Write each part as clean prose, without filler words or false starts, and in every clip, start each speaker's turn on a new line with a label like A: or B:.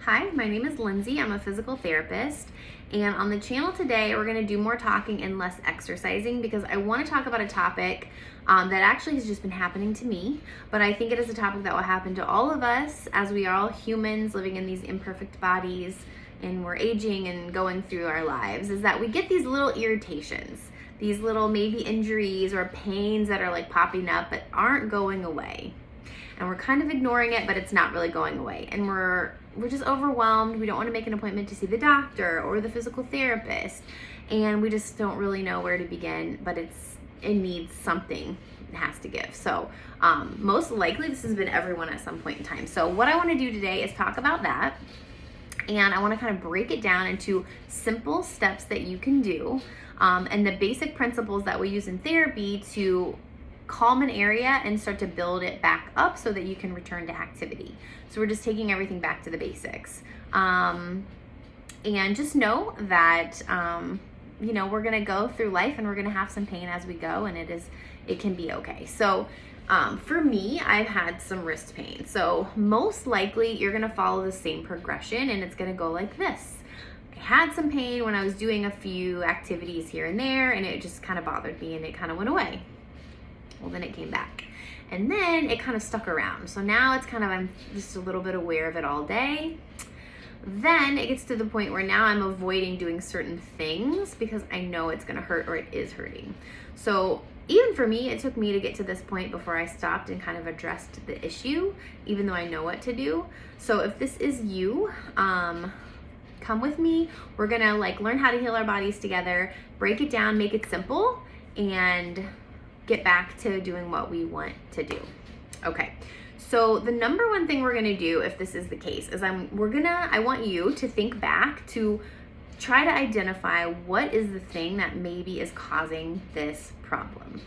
A: Hi, my name is Lindsay. I'm a physical therapist, and on the channel today, we're going to do more talking and less exercising because I want to talk about a topic that actually has just been happening to me, but I think it is a topic that will happen to all of us as we are all humans living in these imperfect bodies and we're aging and going through our lives, is that we get these little irritations, these little maybe injuries or pains that are like popping up but aren't going away. And we're kind of ignoring it, but it's not really going away. And we're just overwhelmed. We don't want to make an appointment to see the doctor or the physical therapist. And we just don't really know where to begin, but it needs something. It has to give. So most likely this has been everyone at some point in time. So what I want to do today is talk about that. And I want to kind of break it down into simple steps that you can do and the basic principles that we use in therapy to calm an area and start to build it back up so that you can return to activity. So we're just taking everything back to the basics. And just know that, we're going to go through life and we're going to have some pain as we go, and it can be okay. So for me, I've had some wrist pain. So most likely you're going to follow the same progression, and it's going to go like this. I had some pain when I was doing a few activities here and there, and it just kind of bothered me and it kind of went away. Well, then it came back, and then it kind of stuck around. So now it's kind of, I'm just a little bit aware of it all day. Then it gets to the point where now I'm avoiding doing certain things because I know it's going to hurt or it is hurting. So even for me, it took me to get to this point before I stopped and kind of addressed the issue, even though I know what to do. So if this is you, come with me. We're going to learn how to heal our bodies together, break it down, make it simple, and get back to doing what we want to do. Okay, so the number one thing we're gonna do if this is the case is I want you to think back to try to identify what is the thing that maybe is causing this problem.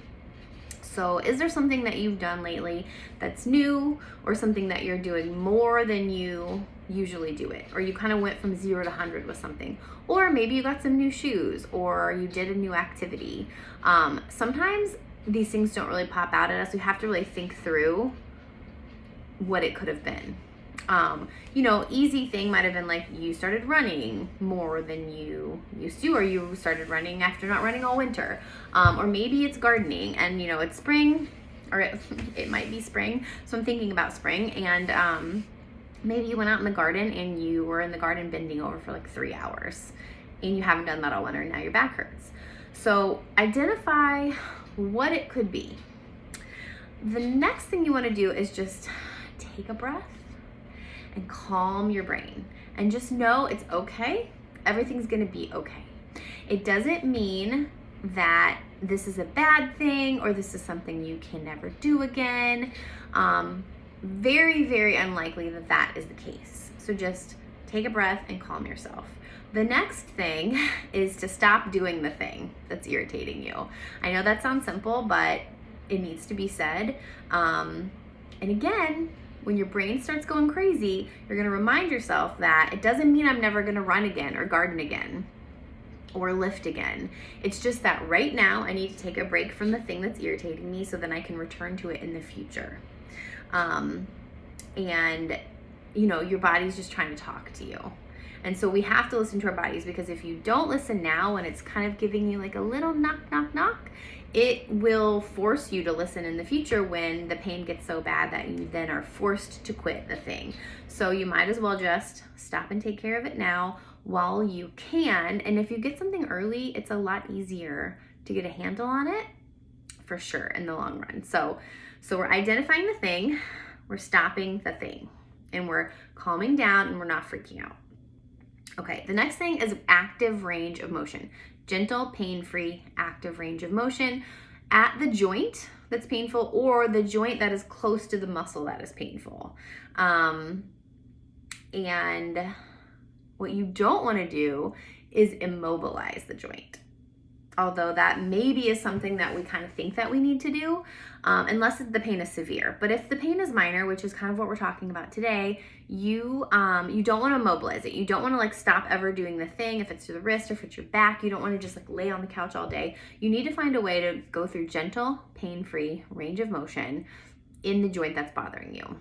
A: So is there something that you've done lately that's new, or something that you're doing more than you usually do it, or you kind of went from 0 to 100 with something, or maybe you got some new shoes, or you did a new activity. Sometimes these things don't really pop out at us. We have to really think through what it could have been. Easy thing might have been you started running more than you used to, or you started running after not running all winter. Or maybe it's gardening and it's spring, or it might be spring. So I'm thinking about spring, and maybe you went out in the garden and you were in the garden bending over for 3 hours, and you haven't done that all winter and now your back hurts. So identify what it could be. The next thing you want to do is just take a breath and calm your brain, and just know it's okay. Everything's going to be okay. It doesn't mean that this is a bad thing or this is something you can never do again. Very, very unlikely that is the case. So just take a breath and calm yourself. The next thing is to stop doing the thing that's irritating you. I know that sounds simple, but it needs to be said. And again, when your brain starts going crazy, you're going to remind yourself that it doesn't mean I'm never going to run again or garden again or lift again. It's just that right now I need to take a break from the thing that's irritating me so then I can return to it in the future. Your body's just trying to talk to you. And so we have to listen to our bodies, because if you don't listen now when it's kind of giving you a little knock, knock, knock, it will force you to listen in the future when the pain gets so bad that you then are forced to quit the thing. So you might as well just stop and take care of it now while you can. And if you get something early, it's a lot easier to get a handle on it, for sure, in the long run. So we're identifying the thing, we're stopping the thing, and we're calming down, and we're not freaking out. Okay, the next thing is active range of motion. Gentle, pain-free, active range of motion at the joint that's painful, or the joint that is close to the muscle that is painful. And what you don't want to do is immobilize the joint. Although that maybe is something that we kind of think that we need to do, unless the pain is severe. But if the pain is minor, which is kind of what we're talking about today, you don't want to immobilize it. You don't want to stop ever doing the thing. If it's to the wrist or if it's your back, you don't want to just lay on the couch all day. You need to find a way to go through gentle, pain-free range of motion in the joint that's bothering you.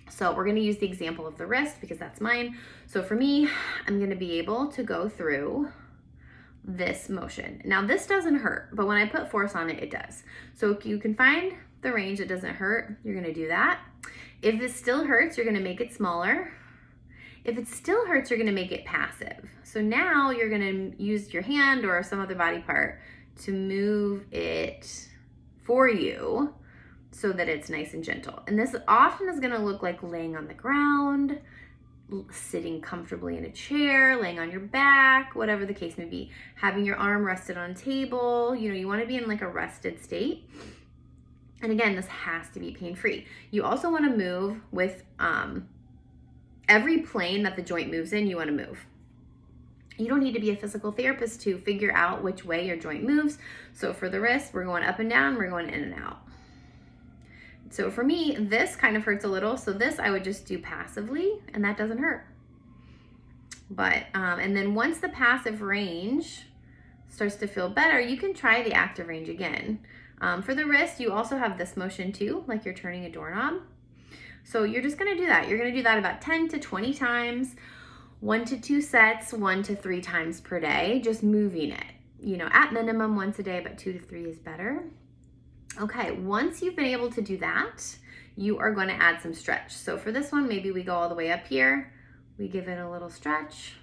A: So we're gonna use the example of the wrist because that's mine. So for me, I'm gonna be able to go through this motion. Now this doesn't hurt, but when I put force on it, it does. So if you can find the range that doesn't hurt, you're gonna do that. If this still hurts, you're gonna make it smaller. If it still hurts, you're gonna make it passive. So now you're gonna use your hand or some other body part to move it for you so that it's nice and gentle. And this often is gonna look like laying on the ground, sitting comfortably in a chair, laying on your back, whatever the case may be, having your arm rested on a table. You know, you wanna be in like a rested state. And again, this has to be pain-free. You also wanna move with every plane that the joint moves in, you wanna move. You don't need to be a physical therapist to figure out which way your joint moves. So for the wrist, we're going up and down, we're going in and out. So for me, this kind of hurts a little. So this I would just do passively, and that doesn't hurt. But, and then once the passive range starts to feel better, you can try the active range again. For the wrist, you also have this motion too, like you're turning a doorknob. So you're just gonna do that. You're gonna do that about 10 to 20 times, 1 to 2 sets, 1 to 3 times per day, just moving it. You know, at minimum once a day, but 2 to 3 is better. Okay, once you've been able to do that, you are gonna add some stretch. So for this one, maybe we go all the way up here. We give it a little stretch,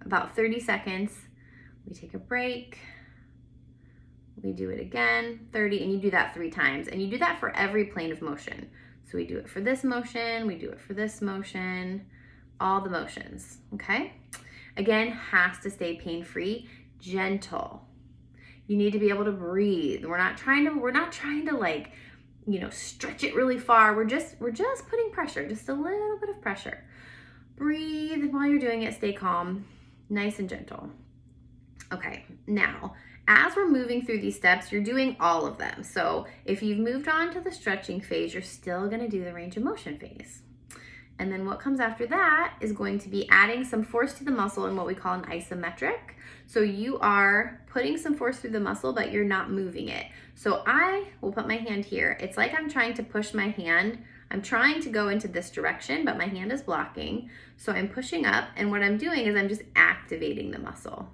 A: about 30 seconds. We take a break. We do it again, 30, and you do that 3 times. And you do that for every plane of motion. So we do it for this motion, we do it for this motion, all the motions, okay? Again, has to stay pain-free, gentle. You need to be able to breathe. We're not trying to like, you know, stretch it really far. We're just putting pressure, just a little bit of pressure. Breathe while you're doing it, stay calm, nice and gentle. Okay, now, as we're moving through these steps, you're doing all of them. So if you've moved on to the stretching phase, you're still gonna do the range of motion phase. And then what comes after that is going to be adding some force to the muscle in what we call an isometric. So you are putting some force through the muscle, but you're not moving it. So I will put my hand here. It's like I'm trying to push my hand. I'm trying to go into this direction, but my hand is blocking. So I'm pushing up, and what I'm doing is I'm just activating the muscle.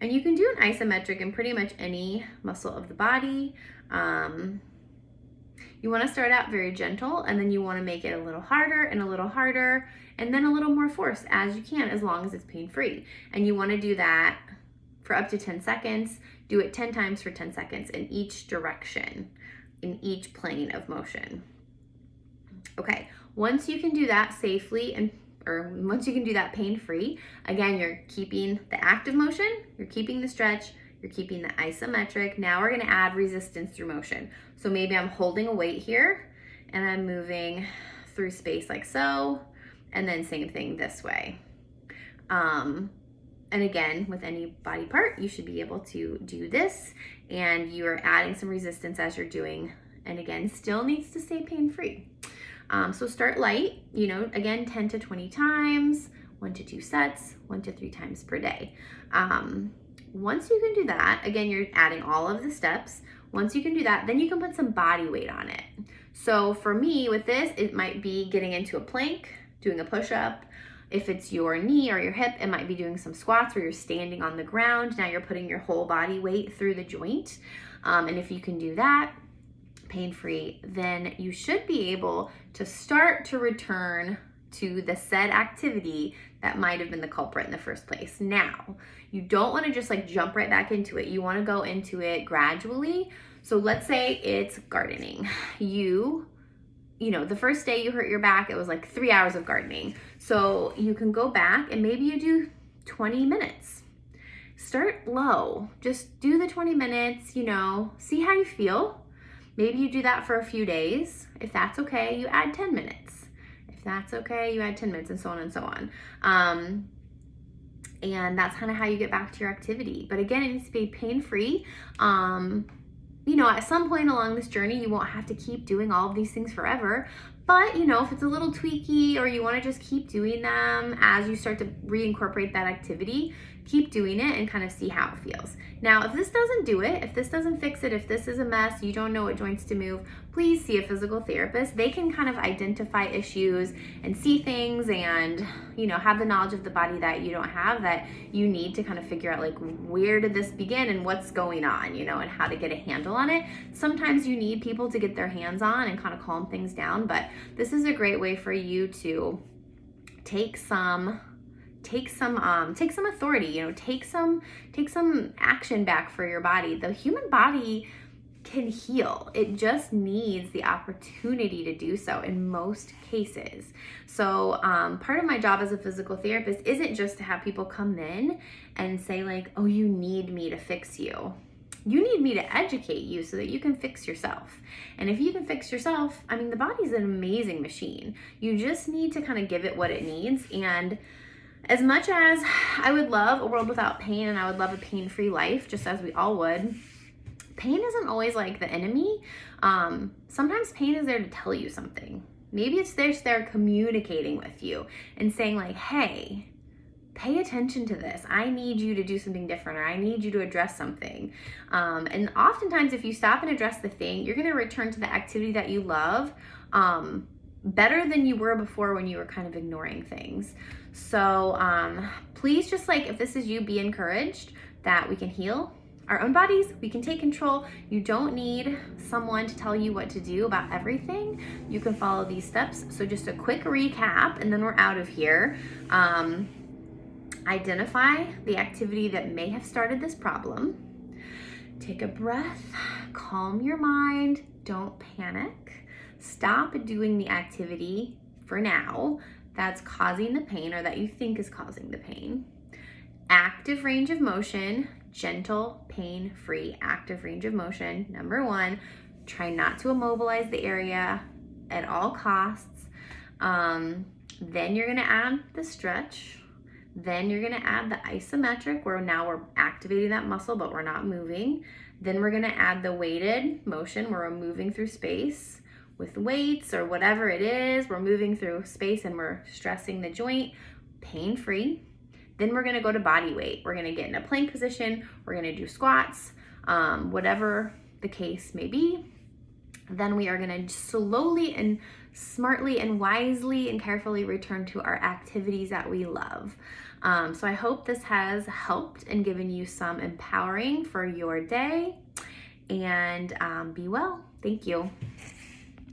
A: And you can do an isometric in pretty much any muscle of the body. You wanna start out very gentle, and then you wanna make it a little harder, and then a little more force as you can, as long as it's pain-free. And you wanna do that for up to 10 seconds. Do it 10 times for 10 seconds in each direction, in each plane of motion. Okay, once you can do that safely once you can do that pain-free, again, you're keeping the active motion, you're keeping the stretch, you're keeping the isometric. Now we're gonna add resistance through motion. So maybe I'm holding a weight here and I'm moving through space like so, and then same thing this way. And again, with any body part, you should be able to do this, and you're adding some resistance as you're doing, and again, still needs to stay pain-free. So start light, you know, again, 10 to 20 times, 1 to 2 sets, 1 to 3 times per day. Once you can do that, again, you're adding all of the steps. Once you can do that, then you can put some body weight on it. So for me, with this, it might be getting into a plank, doing a push-up. If it's your knee or your hip, it might be doing some squats where you're standing on the ground. Now you're putting your whole body weight through the joint. And if you can do that, pain-free, then you should be able to start to return to the said activity that might have been the culprit in the first place. Now, you don't want to just like jump right back into it. You want to go into it gradually. So let's say it's gardening. You know, the first day you hurt your back, it was like 3 hours of gardening. So you can go back and maybe you do 20 minutes. Start low. Just do the 20 minutes, you know, see how you feel. Maybe you do that for a few days. If that's okay, you add 10 minutes. If that's okay, you add 10 minutes, and so on and so on. And that's kind of how you get back to your activity. But again, it needs to be pain-free. You know, at some point along this journey, you won't have to keep doing all of these things forever. But, you know, if it's a little tweaky or you want to just keep doing them as you start to reincorporate that activity, keep doing it and kind of see how it feels. Now, if this doesn't do it, if this doesn't fix it, if this is a mess, you don't know what joints to move, please see a physical therapist. They can kind of identify issues and see things and, have the knowledge of the body that you don't have, that you need to kind of figure out, like, where did this begin and what's going on, and how to get a handle on it. Sometimes you need people to get their hands on and kind of calm things down, but this is a great way for you to take some authority, take some action back for your body. The human body can heal. It just needs the opportunity to do so in most cases. So part of my job as a physical therapist isn't just to have people come in and say, like, oh, you need me to fix you. You need me to educate you so that you can fix yourself. And if you can fix yourself, the body's an amazing machine. You just need to kind of give it what it needs. And as much as I would love a world without pain, and I would love a pain-free life, just as we all would, pain isn't always like the enemy. Sometimes pain is there to tell you something. Maybe it's there communicating with you and saying, like, hey, pay attention to this. I need you to do something different, or I need you to address something. And oftentimes, if you stop and address the thing, you're going to return to the activity that you love better than you were before, when you were kind of ignoring things. So please, just, like, if this is you, be encouraged that we can heal our own bodies. We can take control. You don't need someone to tell you what to do about everything. You can follow these steps. So just a quick recap, and then we're out of here. Identify the activity that may have started this problem. Take a breath, calm your mind, don't panic. Stop doing the activity for now that's causing the pain, or that you think is causing the pain. Active range of motion, gentle, pain-free active range of motion. Number 1, try not to immobilize the area at all costs. Then you're gonna add the stretch. Then you're gonna add the isometric, where now we're activating that muscle, but we're not moving. Then we're gonna add the weighted motion, where we're moving through space with weights or whatever it is. We're moving through space and we're stressing the joint, pain-free. Then we're gonna go to body weight. We're gonna get in a plank position. We're gonna do squats, whatever the case may be. Then we are gonna slowly and smartly and wisely and carefully return to our activities that we love. So I hope this has helped and given you some empowering for your day. And be well. Thank you.